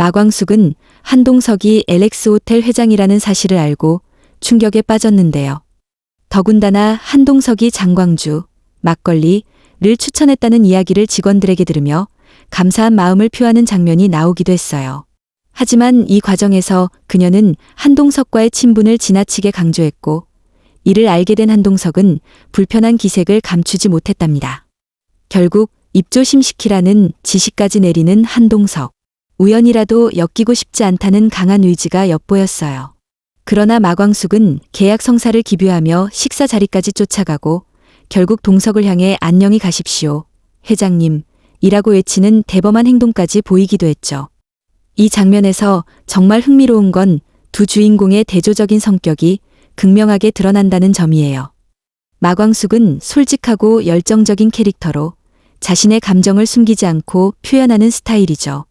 마광숙은 한동석이 LX호텔 회장이라는 사실을 알고 충격에 빠졌는데요. 더군다나 한동석이 장광주, 막걸리를 추천했다는 이야기를 직원들에게 들으며 감사한 마음을 표하는 장면이 나오기도 했어요. 하지만 이 과정에서 그녀는 한동석과의 친분을 지나치게 강조했고, 이를 알게 된 한동석은 불편한 기색을 감추지 못했답니다. 결국 입조심시키라는 지시까지 내리는 한동석. 우연이라도 엮이고 싶지 않다는 강한 의지가 엿보였어요. 그러나 마광숙은 계약 성사를 기뷰하며 식사 자리까지 쫓아가고 결국 동석을 향해 안녕히 가십시오, 회장님 이라고 외치는 대범한 행동까지 보이기도 했죠. 이 장면에서 정말 흥미로운 건 두 주인공의 대조적인 성격이 극명하게 드러난다는 점이에요. 마광숙은 솔직하고 열정적인 캐릭터로 자신의 감정을 숨기지 않고 표현하는 스타일이죠.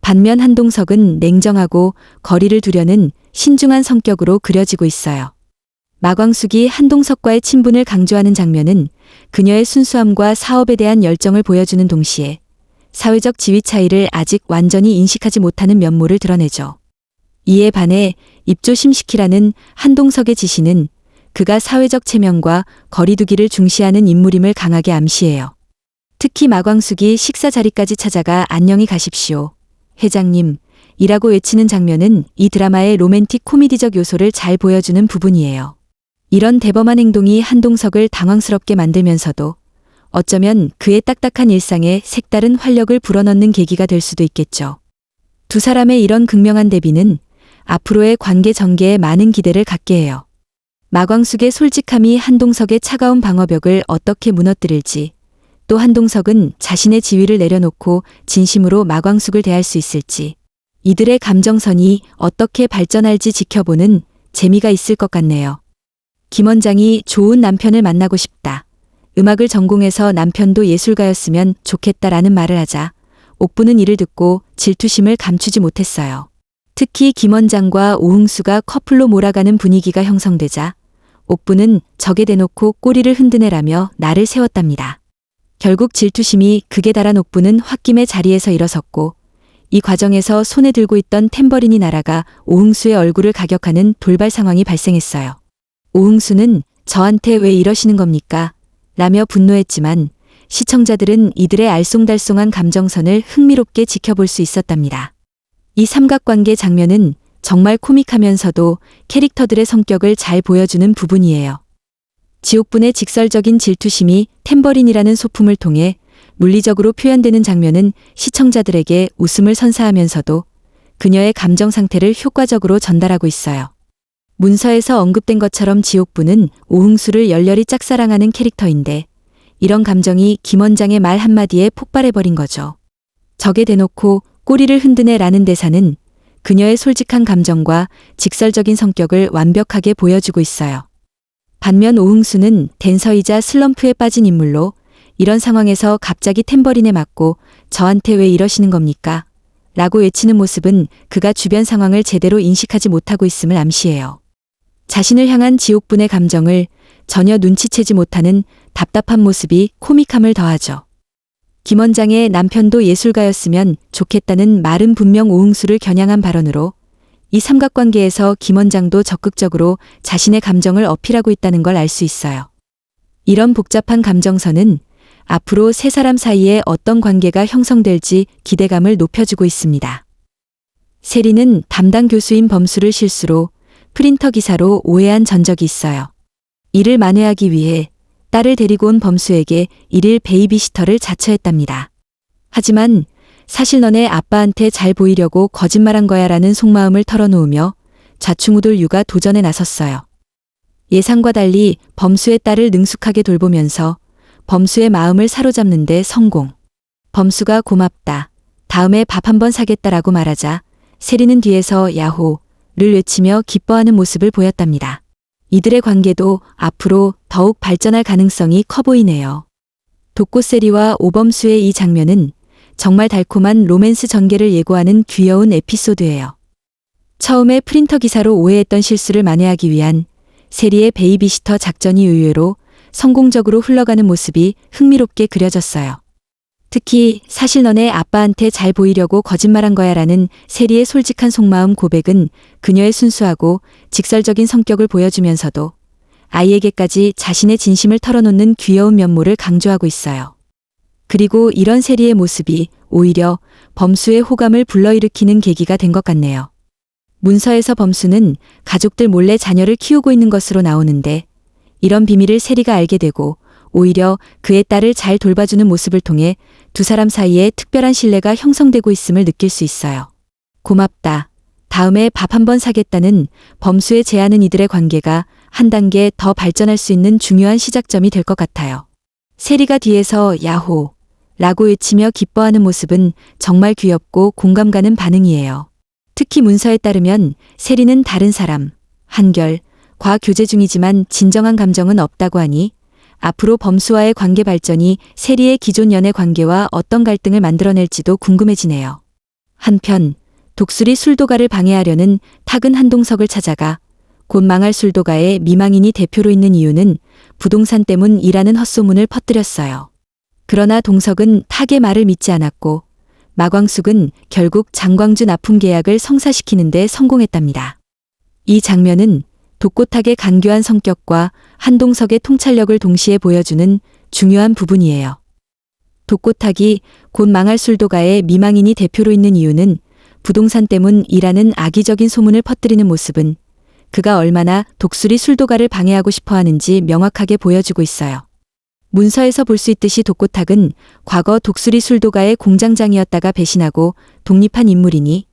반면 한동석은 냉정하고 거리를 두려는 신중한 성격으로 그려지고 있어요. 마광숙이 한동석과의 친분을 강조하는 장면은 그녀의 순수함과 사업에 대한 열정을 보여주는 동시에 사회적 지위 차이를 아직 완전히 인식하지 못하는 면모를 드러내죠. 이에 반해 입조심시키라는 한동석의 지시는 그가 사회적 체면과 거리두기를 중시하는 인물임을 강하게 암시해요. 특히 마광숙이 식사 자리까지 찾아가 안녕히 가십시오, 회장님 이라고 외치는 장면은 이 드라마의 로맨틱 코미디적 요소를 잘 보여주는 부분이에요. 이런 대범한 행동이 한동석을 당황스럽게 만들면서도 어쩌면 그의 딱딱한 일상에 색다른 활력을 불어넣는 계기가 될 수도 있겠죠. 두 사람의 이런 극명한 대비는 앞으로의 관계 전개에 많은 기대를 갖게 해요. 마광숙의 솔직함이 한동석의 차가운 방어벽을 어떻게 무너뜨릴지, 또 한동석은 자신의 지위를 내려놓고 진심으로 마광숙을 대할 수 있을지, 이들의 감정선이 어떻게 발전할지 지켜보는 재미가 있을 것 같네요. 김 원장이 좋은 남편을 만나고 싶다. 음악을 전공해서 남편도 예술가였으면 좋겠다라는 말을 하자 옥부는 이를 듣고 질투심을 감추지 못했어요. 특히 김 원장과 오흥수가 커플로 몰아가는 분위기가 형성되자 옥부는 적에 대놓고 꼬리를 흔드네라며 날을 세웠답니다. 결국 질투심이 극에 달한 옥부는 홧김에 자리에서 일어섰고 이 과정에서 손에 들고 있던 탬버린이 날아가 오흥수의 얼굴을 가격하는 돌발 상황이 발생했어요. 오흥수는 저한테 왜 이러시는 겁니까? 라며 분노했지만 시청자들은 이들의 알쏭달쏭한 감정선을 흥미롭게 지켜볼 수 있었답니다. 이 삼각관계 장면은 정말 코믹하면서도 캐릭터들의 성격을 잘 보여주는 부분이에요. 지옥분의 직설적인 질투심이 탬버린이라는 소품을 통해 물리적으로 표현되는 장면은 시청자들에게 웃음을 선사하면서도 그녀의 감정 상태를 효과적으로 전달하고 있어요. 문서에서 언급된 것처럼 지옥분은 오흥수를 열렬히 짝사랑하는 캐릭터인데 이런 감정이 김 원장의 말 한마디에 폭발해버린 거죠. 적에 대놓고 꼬리를 흔드네라는 대사는 그녀의 솔직한 감정과 직설적인 성격을 완벽하게 보여주고 있어요. 반면 오흥수는 댄서이자 슬럼프에 빠진 인물로 이런 상황에서 갑자기 탬버린에 맞고 저한테 왜 이러시는 겁니까? 라고 외치는 모습은 그가 주변 상황을 제대로 인식하지 못하고 있음을 암시해요. 자신을 향한 지옥분의 감정을 전혀 눈치채지 못하는 답답한 모습이 코믹함을 더하죠. 김 원장의 남편도 예술가였으면 좋겠다는 말은 분명 오흥수를 겨냥한 발언으로 이 삼각관계에서 김 원장도 적극적으로 자신의 감정을 어필하고 있다는 걸 알 수 있어요. 이런 복잡한 감정선은 앞으로 세 사람 사이에 어떤 관계가 형성될지 기대감을 높여주고 있습니다. 세리는 담당 교수인 범수를 실수로 프린터 기사로 오해한 전적이 있어요. 이를 만회하기 위해 딸을 데리고 온 범수에게 일일 베이비시터를 자처했답니다. 하지만 사실 너네 아빠한테 잘 보이려고 거짓말한 거야 라는 속마음을 털어놓으며 좌충우돌 육아 도전에 나섰어요. 예상과 달리 범수의 딸을 능숙하게 돌보면서 범수의 마음을 사로잡는 데 성공. 범수가 고맙다. 다음에 밥 한번 사겠다라고 말하자 세리는 뒤에서 야호를 외치며 기뻐하는 모습을 보였답니다. 이들의 관계도 앞으로 더욱 발전할 가능성이 커 보이네요. 독고세리와 오범수의 이 장면은 정말 달콤한 로맨스 전개를 예고하는 귀여운 에피소드예요. 처음에 프린터 기사로 오해했던 실수를 만회하기 위한 세리의 베이비시터 작전이 의외로 성공적으로 흘러가는 모습이 흥미롭게 그려졌어요. 특히 사실 너네 아빠한테 잘 보이려고 거짓말한 거야 라는 세리의 솔직한 속마음 고백은 그녀의 순수하고 직설적인 성격을 보여주면서도 아이에게까지 자신의 진심을 털어놓는 귀여운 면모를 강조하고 있어요. 그리고 이런 세리의 모습이 오히려 범수의 호감을 불러일으키는 계기가 된 것 같네요. 문서에서 범수는 가족들 몰래 자녀를 키우고 있는 것으로 나오는데 이런 비밀을 세리가 알게 되고 오히려 그의 딸을 잘 돌봐주는 모습을 통해 두 사람 사이에 특별한 신뢰가 형성되고 있음을 느낄 수 있어요. 고맙다. 다음에 밥 한번 사겠다는 범수의 제안은 이들의 관계가 한 단계 더 발전할 수 있는 중요한 시작점이 될 것 같아요. 세리가 뒤에서 야호! 라고 외치며 기뻐하는 모습은 정말 귀엽고 공감 가는 반응이에요. 특히 문서에 따르면 세리는 다른 사람, 한결과 교제 중이지만 진정한 감정은 없다고 하니 앞으로 범수와의 관계 발전이 세리의 기존 연애 관계와 어떤 갈등을 만들어낼지도 궁금해지네요. 한편 독수리 술도가를 방해하려는 탁은 한동석을 찾아가 곧 망할 술도가의 미망인이 대표로 있는 이유는 부동산 때문이라는 헛소문을 퍼뜨렸어요. 그러나 동석은 탁의 말을 믿지 않았고 마광숙은 결국 장광주 납품 계약을 성사시키는 데 성공했답니다. 이 장면은 독고탁의 간교한 성격과 한동석의 통찰력을 동시에 보여주는 중요한 부분이에요. 독고탁이 곧 망할 술도가의 미망인이 대표로 있는 이유는 부동산 때문이라는 악의적인 소문을 퍼뜨리는 모습은 그가 얼마나 독수리 술도가를 방해하고 싶어 하는지 명확하게 보여주고 있어요. 문서에서 볼 수 있듯이 독고탁은 과거 독수리 술도가의 공장장이었다가 배신하고 독립한 인물이니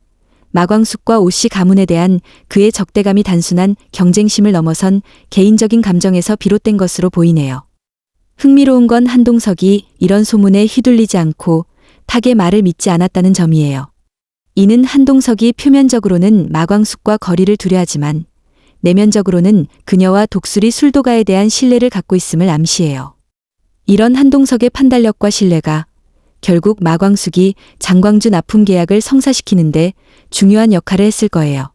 마광숙과 오씨 가문에 대한 그의 적대감이 단순한 경쟁심을 넘어선 개인적인 감정에서 비롯된 것으로 보이네요. 흥미로운 건 한동석이 이런 소문에 휘둘리지 않고 탁의 말을 믿지 않았다는 점이에요. 이는 한동석이 표면적으로는 마광숙과 거리를 두려하지만 내면적으로는 그녀와 독수리 술도가에 대한 신뢰를 갖고 있음을 암시해요. 이런 한동석의 판단력과 신뢰가 결국 마광숙이 장광주 납품 계약을 성사시키는데 중요한 역할을 했을 거예요.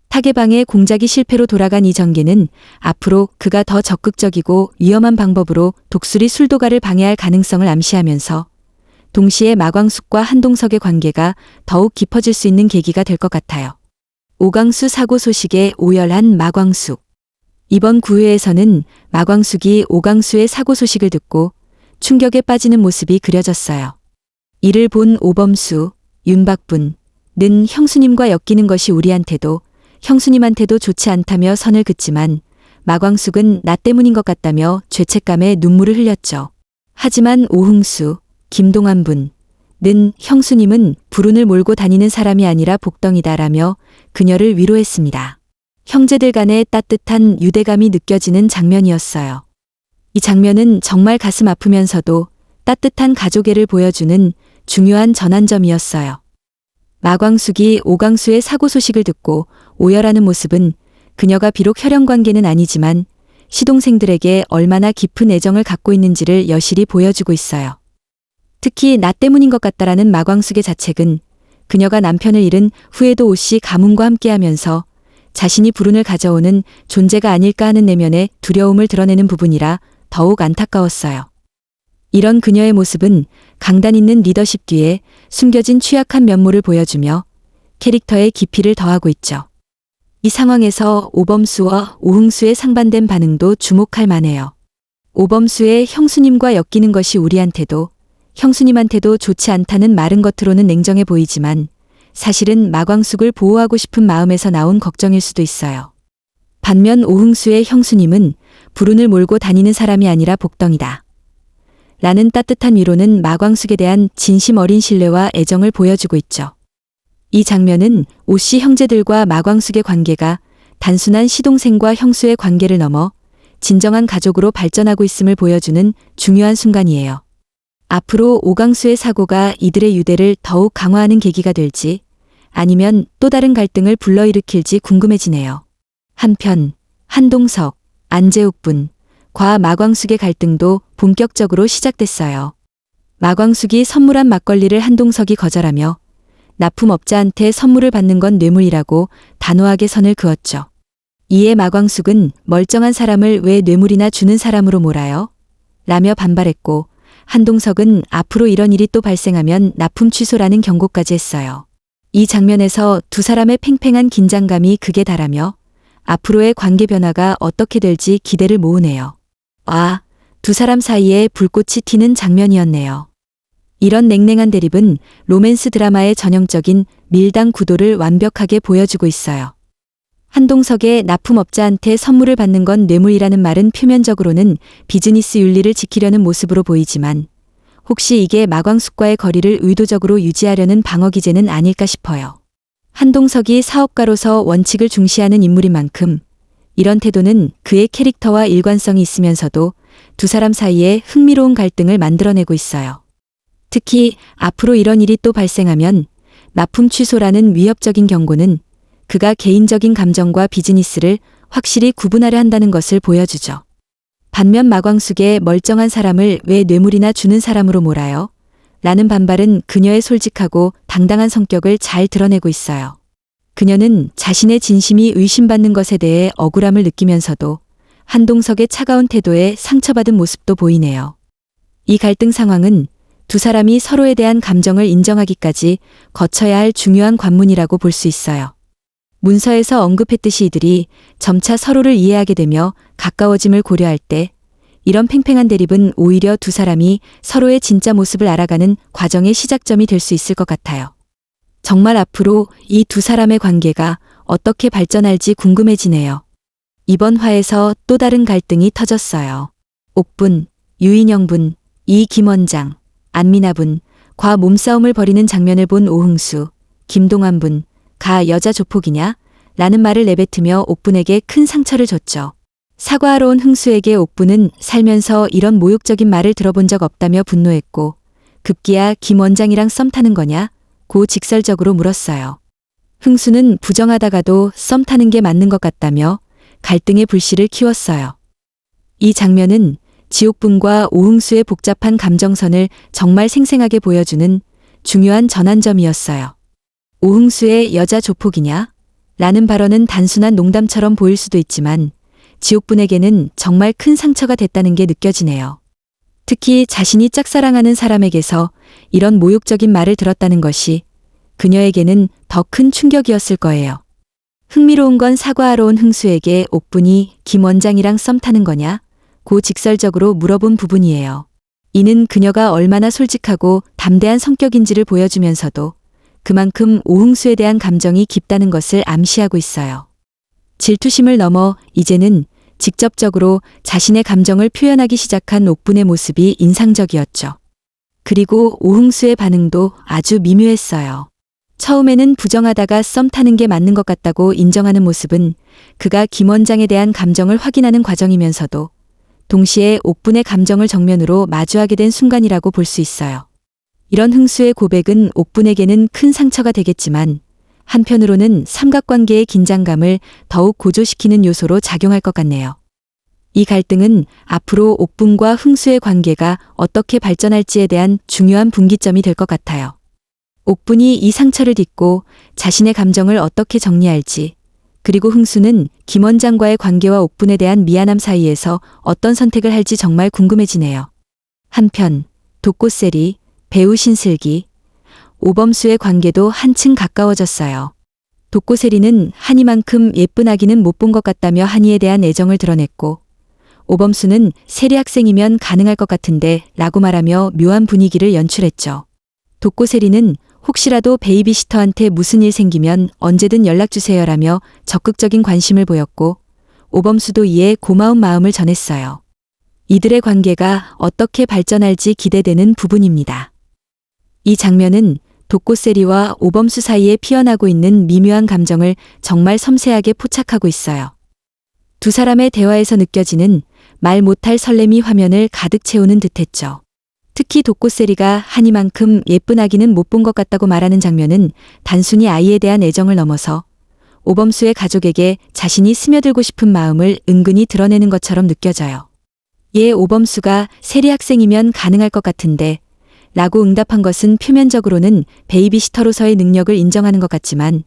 탁의 방해 공작이 실패로 돌아간 이 전개는 앞으로 그가 더 적극적이고 위험한 방법으로 독수리 술도가를 방해할 가능성을 암시하면서 동시에 마광숙과 한동석의 관계가 더욱 깊어질 수 있는 계기가 될 것 같아요. 오강수 사고 소식에 오열한 마광숙. 이번 9회에서는 마광숙이 오강수의 사고 소식을 듣고 충격에 빠지는 모습이 그려졌어요. 이를 본 오범수, 윤박분은 형수님과 엮이는 것이 우리한테도 형수님한테도 좋지 않다며 선을 긋지만 마광숙은 나 때문인 것 같다며 죄책감에 눈물을 흘렸죠. 하지만 오흥수, 김동환분은 형수님은 불운을 몰고 다니는 사람이 아니라 복덩이다라며 그녀를 위로했습니다. 형제들 간의 따뜻한 유대감이 느껴지는 장면이었어요. 이 장면은 정말 가슴 아프면서도 따뜻한 가족애를 보여주는 중요한 전환점이었어요. 마광숙이 오강수의 사고 소식을 듣고 오열하는 모습은 그녀가 비록 혈연관계는 아니지만 시동생들에게 얼마나 깊은 애정을 갖고 있는지를 여실히 보여주고 있어요. 특히 나 때문인 것 같다라는 마광숙의 자책은 그녀가 남편을 잃은 후에도 오씨 가문과 함께하면서 자신이 불운을 가져오는 존재가 아닐까 하는 내면의 두려움을 드러내는 부분이라 더욱 안타까웠어요. 이런 그녀의 모습은 강단 있는 리더십 뒤에 숨겨진 취약한 면모를 보여주며 캐릭터의 깊이를 더하고 있죠. 이 상황에서 오범수와 오흥수의 상반된 반응도 주목할 만해요. 오범수의 형수님과 엮이는 것이 우리한테도 형수님한테도 좋지 않다는 말은 겉으로는 냉정해 보이지만 사실은 마광숙을 보호하고 싶은 마음에서 나온 걱정일 수도 있어요. 반면 오흥수의 형수님은 불운을 몰고 다니는 사람이 아니라 복덩이다. 라는 따뜻한 위로는 마광숙에 대한 진심 어린 신뢰와 애정을 보여주고 있죠. 이 장면은 오씨 형제들과 마광숙의 관계가 단순한 시동생과 형수의 관계를 넘어 진정한 가족으로 발전하고 있음을 보여주는 중요한 순간이에요. 앞으로 오강수의 사고가 이들의 유대를 더욱 강화하는 계기가 될지 아니면 또 다른 갈등을 불러일으킬지 궁금해지네요. 한편 한동석, 안재욱분과 마광숙의 갈등도 본격적으로 시작됐어요. 마광숙이 선물한 막걸리를 한동석이 거절하며 납품업자한테 선물을 받는 건 뇌물이라고 단호하게 선을 그었죠. 이에 마광숙은 멀쩡한 사람을 왜 뇌물이나 주는 사람으로 몰아요? 라며 반발했고 한동석은 앞으로 이런 일이 또 발생하면 납품 취소라는 경고까지 했어요. 이 장면에서 두 사람의 팽팽한 긴장감이 극에 달하며 앞으로의 관계 변화가 어떻게 될지 기대를 모으네요. 와, 두 사람 사이에 불꽃이 튀는 장면이었네요. 이런 냉랭한 대립은 로맨스 드라마의 전형적인 밀당 구도를 완벽하게 보여주고 있어요. 한동석의 납품업자한테 선물을 받는 건 뇌물이라는 말은 표면적으로는 비즈니스 윤리를 지키려는 모습으로 보이지만 혹시 이게 마광숙과의 거리를 의도적으로 유지하려는 방어 기제는 아닐까 싶어요. 한동석이 사업가로서 원칙을 중시하는 인물인 만큼 이런 태도는 그의 캐릭터와 일관성이 있으면서도 두 사람 사이에 흥미로운 갈등을 만들어내고 있어요. 특히 앞으로 이런 일이 또 발생하면 납품 취소라는 위협적인 경고는 그가 개인적인 감정과 비즈니스를 확실히 구분하려 한다는 것을 보여주죠. 반면 마광숙의 멀쩡한 사람을 왜 뇌물이나 주는 사람으로 몰아요? 라는 반발은 그녀의 솔직하고 당당한 성격을 잘 드러내고 있어요. 그녀는 자신의 진심이 의심받는 것에 대해 억울함을 느끼면서도 한동석의 차가운 태도에 상처받은 모습도 보이네요. 이 갈등 상황은 두 사람이 서로에 대한 감정을 인정하기까지 거쳐야 할 중요한 관문이라고 볼 수 있어요. 문서에서 언급했듯이 이들이 점차 서로를 이해하게 되며 가까워짐을 고려할 때 이런 팽팽한 대립은 오히려 두 사람이 서로의 진짜 모습을 알아가는 과정의 시작점이 될 수 있을 것 같아요. 정말 앞으로 이 두 사람의 관계가 어떻게 발전할지 궁금해지네요. 이번 화에서 또 다른 갈등이 터졌어요. 옥분, 유인영분, 이김원장, 안미나분, 과 몸싸움을 벌이는 장면을 본 오흥수, 김동완분, 가 여자 조폭이냐? 라는 말을 내뱉으며 옥분에게 큰 상처를 줬죠. 사과하러 온 흥수에게 옥분은 살면서 이런 모욕적인 말을 들어본 적 없다며 분노했고 급기야 김 원장이랑 썸 타는 거냐? 고 직설적으로 물었어요. 흥수는 부정하다가도 썸 타는 게 맞는 것 같다며 갈등의 불씨를 키웠어요. 이 장면은 지옥분과 오흥수의 복잡한 감정선을 정말 생생하게 보여주는 중요한 전환점이었어요. 오흥수의 여자 조폭이냐? 라는 발언은 단순한 농담처럼 보일 수도 있지만 지옥분에게는 정말 큰 상처가 됐다는 게 느껴지네요. 특히 자신이 짝사랑하는 사람에게서 이런 모욕적인 말을 들었다는 것이 그녀에게는 더 큰 충격이었을 거예요. 흥미로운 건 사과하러 온 흥수에게 옥분이 김 원장이랑 썸 타는 거냐? 고 직설적으로 물어본 부분이에요. 이는 그녀가 얼마나 솔직하고 담대한 성격인지를 보여주면서도 그만큼 오흥수에 대한 감정이 깊다는 것을 암시하고 있어요. 질투심을 넘어 이제는 직접적으로 자신의 감정을 표현하기 시작한 옥분의 모습이 인상적이었죠. 그리고 오흥수의 반응도 아주 미묘했어요. 처음에는 부정하다가 썸 타는 게 맞는 것 같다고 인정하는 모습은 그가 김 원장에 대한 감정을 확인하는 과정이면서도 동시에 옥분의 감정을 정면으로 마주하게 된 순간이라고 볼 수 있어요. 이런 흥수의 고백은 옥분에게는 큰 상처가 되겠지만 한편으로는 삼각관계의 긴장감을 더욱 고조시키는 요소로 작용할 것 같네요. 이 갈등은 앞으로 옥분과 흥수의 관계가 어떻게 발전할지에 대한 중요한 분기점이 될 것 같아요. 옥분이 이 상처를 딛고 자신의 감정을 어떻게 정리할지, 그리고 흥수는 김 원장과의 관계와 옥분에 대한 미안함 사이에서 어떤 선택을 할지 정말 궁금해지네요. 한편 독고세리, 배우 신슬기, 오범수의 관계도 한층 가까워졌어요. 독고세리는 한이만큼 예쁜 아기는 못 본 것 같다며 한이에 대한 애정을 드러냈고 오범수는 세리 학생이면 가능할 것 같은데 라고 말하며 묘한 분위기를 연출했죠. 독고세리는 혹시라도 베이비시터한테 무슨 일 생기면 언제든 연락주세요라며 적극적인 관심을 보였고 오범수도 이에 고마운 마음을 전했어요. 이들의 관계가 어떻게 발전할지 기대되는 부분입니다. 이 장면은 독고세리와 오범수 사이에 피어나고 있는 미묘한 감정을 정말 섬세하게 포착하고 있어요. 두 사람의 대화에서 느껴지는 말 못할 설렘이 화면을 가득 채우는 듯했죠. 특히 독고세리가 한이만큼 예쁜 아기는 못 본 것 같다고 말하는 장면은 단순히 아이에 대한 애정을 넘어서 오범수의 가족에게 자신이 스며들고 싶은 마음을 은근히 드러내는 것처럼 느껴져요. 이에 오범수가 세리 학생이면 가능할 것 같은데 라고 응답한 것은 표면적으로는 베이비시터로서의 능력을 인정하는 것 같지만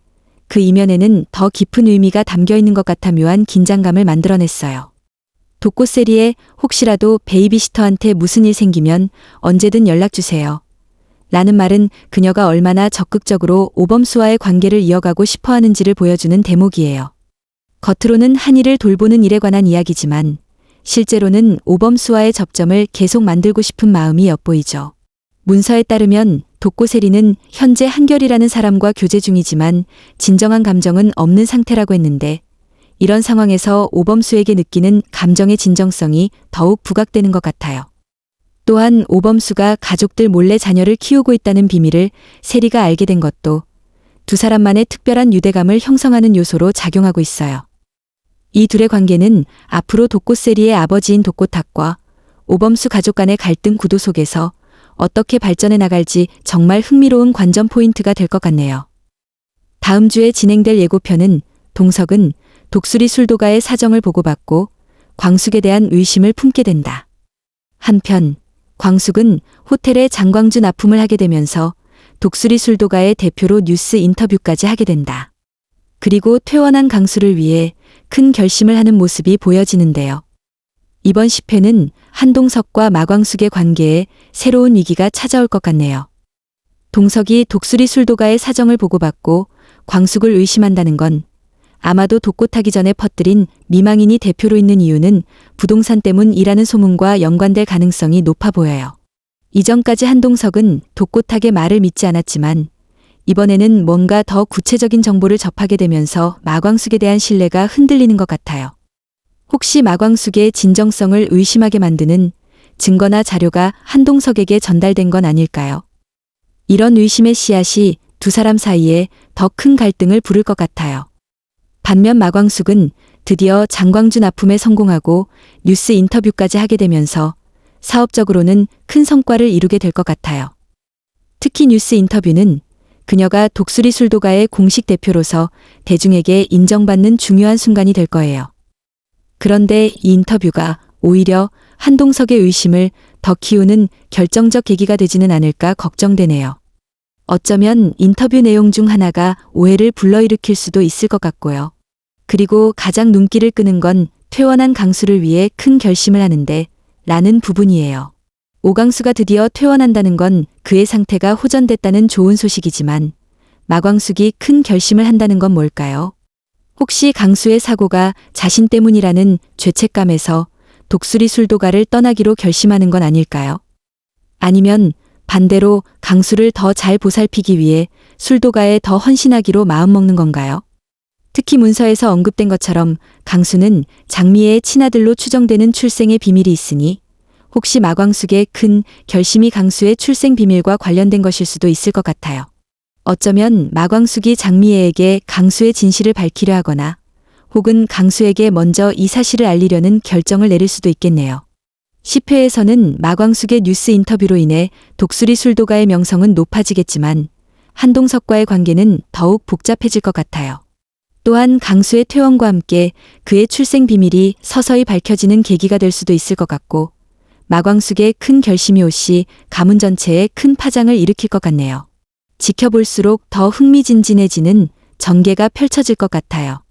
그 이면에는 더 깊은 의미가 담겨 있는 것 같아 묘한 긴장감을 만들어냈어요. 독고세리에 혹시라도 베이비시터한테 무슨 일 생기면 언제든 연락주세요. 라는 말은 그녀가 얼마나 적극적으로 오범수와의 관계를 이어가고 싶어 하는지를 보여주는 대목이에요. 겉으로는 한이를 돌보는 일에 관한 이야기지만 실제로는 오범수와의 접점을 계속 만들고 싶은 마음이 엿보이죠. 문서에 따르면 독고세리는 현재 한결이라는 사람과 교제 중이지만 진정한 감정은 없는 상태라고 했는데 이런 상황에서 오범수에게 느끼는 감정의 진정성이 더욱 부각되는 것 같아요. 또한 오범수가 가족들 몰래 자녀를 키우고 있다는 비밀을 세리가 알게 된 것도 두 사람만의 특별한 유대감을 형성하는 요소로 작용하고 있어요. 이 둘의 관계는 앞으로 독고세리의 아버지인 독고탁과 오범수 가족 간의 갈등 구도 속에서 어떻게 발전해 나갈지 정말 흥미로운 관전 포인트가 될 것 같네요. 다음 주에 진행될 예고편은 동석은 독수리 술도가의 사정을 보고받고 광숙에 대한 의심을 품게 된다. 한편 광숙은 호텔에 장광주 납품을 하게 되면서 독수리 술도가의 대표로 뉴스 인터뷰까지 하게 된다. 그리고 퇴원한 강수를 위해 큰 결심을 하는 모습이 보여지는데요. 이번 10회는 한동석과 마광숙의 관계에 새로운 위기가 찾아올 것 같네요. 동석이 독수리 술도가의 사정을 보고받고 광숙을 의심한다는 건 아마도 독고타기 전에 퍼뜨린 미망인이 대표로 있는 이유는 부동산 때문이라는 소문과 연관될 가능성이 높아 보여요. 이전까지 한동석은 독고탁의 말을 믿지 않았지만 이번에는 뭔가 더 구체적인 정보를 접하게 되면서 마광숙에 대한 신뢰가 흔들리는 것 같아요. 혹시 마광숙의 진정성을 의심하게 만드는 증거나 자료가 한동석에게 전달된 건 아닐까요? 이런 의심의 씨앗이 두 사람 사이에 더 큰 갈등을 부를 것 같아요. 반면 마광숙은 드디어 장광주 납품에 성공하고 뉴스 인터뷰까지 하게 되면서 사업적으로는 큰 성과를 이루게 될 것 같아요. 특히 뉴스 인터뷰는 그녀가 독수리 술도가의 공식 대표로서 대중에게 인정받는 중요한 순간이 될 거예요. 그런데 이 인터뷰가 오히려 한동석의 의심을 더 키우는 결정적 계기가 되지는 않을까 걱정되네요. 어쩌면 인터뷰 내용 중 하나가 오해를 불러일으킬 수도 있을 것 같고요. 그리고 가장 눈길을 끄는 건 퇴원한 강수를 위해 큰 결심을 하는데 라는 부분이에요. 오강수가 드디어 퇴원한다는 건 그의 상태가 호전됐다는 좋은 소식이지만 마광숙이 큰 결심을 한다는 건 뭘까요? 혹시 강수의 사고가 자신 때문이라는 죄책감에서 독수리 술도가를 떠나기로 결심하는 건 아닐까요? 아니면 반대로 강수를 더 잘 보살피기 위해 술도가에 더 헌신하기로 마음먹는 건가요? 특히 문서에서 언급된 것처럼 강수는 장미의 친아들로 추정되는 출생의 비밀이 있으니 혹시 마광숙의 큰 결심이 강수의 출생 비밀과 관련된 것일 수도 있을 것 같아요. 어쩌면 마광숙이 장미애에게 강수의 진실을 밝히려 하거나 혹은 강수에게 먼저 이 사실을 알리려는 결정을 내릴 수도 있겠네요. 10회에서는 마광숙의 뉴스 인터뷰로 인해 독수리 술도가의 명성은 높아지겠지만 한동석과의 관계는 더욱 복잡해질 것 같아요. 또한 강수의 퇴원과 함께 그의 출생 비밀이 서서히 밝혀지는 계기가 될 수도 있을 것 같고 마광숙의 큰 결심이 옷이 가문 전체에 큰 파장을 일으킬 것 같네요. 지켜볼수록 더 흥미진진해지는 전개가 펼쳐질 것 같아요.